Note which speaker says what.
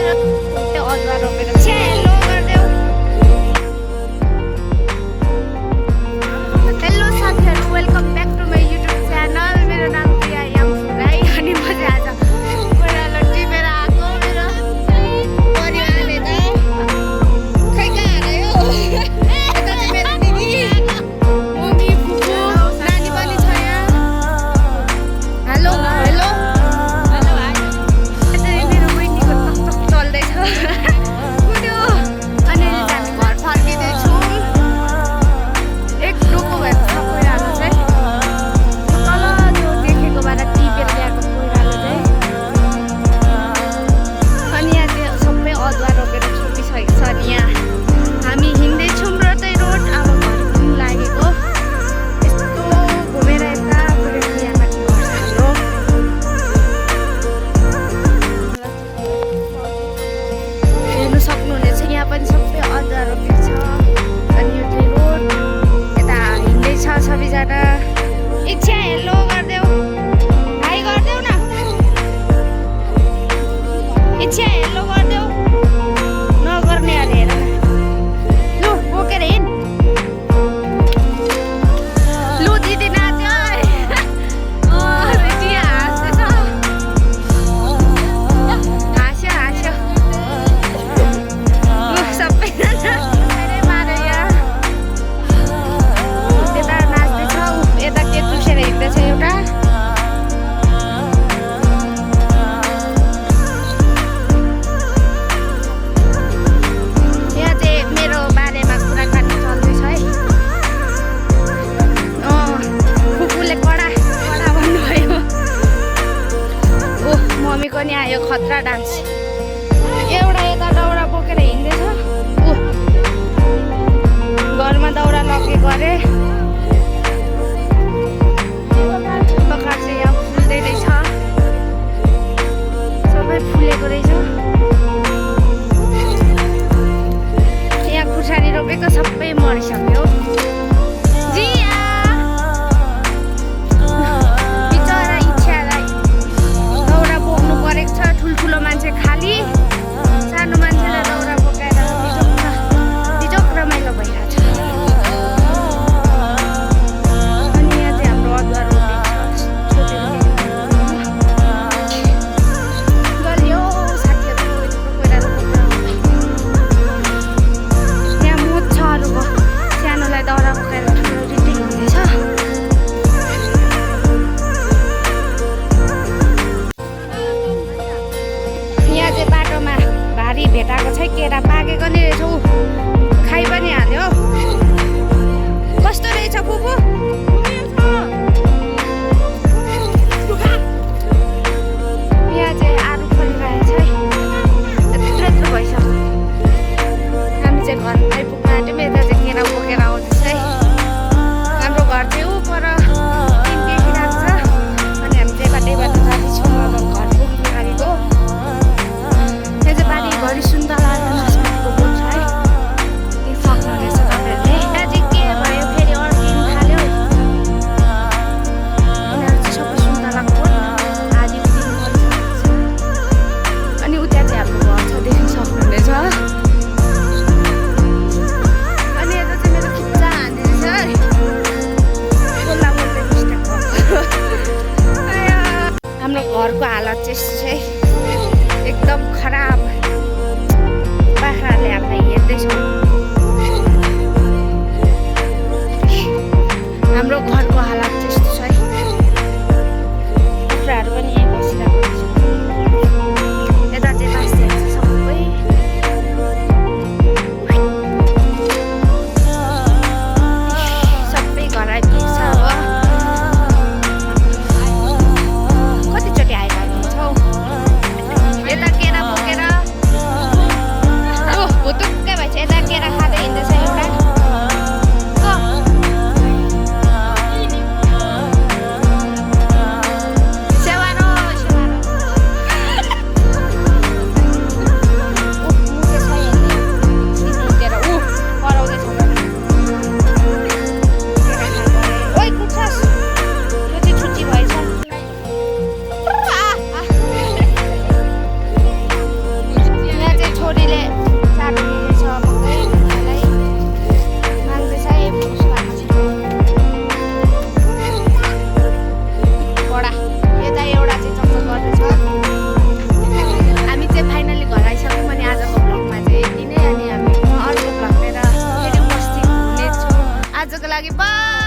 Speaker 1: त्यो अदुवा रोपेर हेलो गरिदेऊ। हेलो साथीहरू, welcome back to my YouTube channel. मेरो नाम प्रिया याम राई अनि म चाहिँ आज कोइरालो टिपेर आएको। मेरो परिवारले त खै कहाँ हरायो। यता चाहिँ मेरो दिदी, मम्मी, फुपू, नानी पनि छ यहाँ। Hello hello hello hi. यता मेरो बहिनीको टकटक चल्दैछ। कुद्यो अनि हामी घर फर्किँदैछौँ। एक डोको भएको छ कोइरालो चाहिँ। तल त्यो देखेकोबाट टिपेर ल्याएको कोइरालो चाहिँ। अनि यहाँ चाहिँ सबै अदुवा रोपेर छोपिसकेको छ। अनि यहाँ हामी हिँड्दैछौँ र चाहिँ रोड अब घर पनि लागेको। यस्तो घुमेर यता पुगेर यहाँ माथि घर छ हाम्रो। हेर्नु सक्नुहुनेछ यहाँ पनि सबै अदुवा रोपेको छ। अनि यो चाहिँ रोड यता हिँड्दैछ सबैजना। इच्छा हेलो गरिदेऊ, हाई गरिदेऊ न। इच्छा हेलो गरिदेऊ, नगर्ने अरे हेर न। लु बोकेर हिँड। लु दिदी नाच्यो है। दिदी हाँस्दैछ। हाँस्यो हाँस्यो। लु सबैजना धेरै मार्यो यहाँ। यता नाच्दैछ, यता के चुसेर हिँड्दैछ एउटा। यहाँ चाहिँ मेरो बारेमा कुराकानी चल्दैछ है। फुपूले कडा कडा भन्नुभयो। ओह मम्मीको नि आयो खतरा डान्स। एउटा यता दाउरा बोकेर हिँड्दैछ। ओह घरमा दाउरा लगेको अरे। पकाएर चाहिँ यहाँ फुल्दै रहेछ। सबै फुलेको रहेछ। यहाँ खुर्सानी रोपेको सबै मरिसक्यो। जिया बिचरा इच्छालाई दाउरा बोक्नु परेको छ। ठुल्ठुलो मान्छे खाली, सानो मान्छेलाई दाउरा बोकाएर बिजोक रमाइलो भइरहेछ। अनि यहाँ चाहिँ हाम्रो अदुवा रोपेको छ। गल्यो साथीहरू, यत्रो कोइरालो बोकेर आउँदै। यहाँ मोच्छहरूको सानोलाई दाउरा बोकाएर ठुलो रित्ते हुँदैछ। यहाँ चाहिँ बाटोमा भारी भेटाएको छ। केरा पाकेको नि रहेछ। ऊ खाइ पनि हाल्यो। कस्तो रहेछ फुपू? यहाँ चाहिँ आलु फलिरहेछ है। यत्रो यत्रो भइसक्यो। हामी चाहिँ घर आइपुग्न आँट्यौँ। यता चाहिँ केरा बोकेर आउँदैछ है। हाम्रो घर चाहिँ ऊ पर टिन देखिरहेको छ। अनि हामी चाहिँ बाटैबाट जाँदैछौँ अब घर पुग्ने गाडीको। यहाँ चाहिँ बारीभरि सुन्तला र नास्पातीको बोट छ है। त्यो सक्नुहुनेछ तपाईँहरूले। यहाँ चाहिँ के भयो फेरि अड्किन थाल्यो। लागि बाई।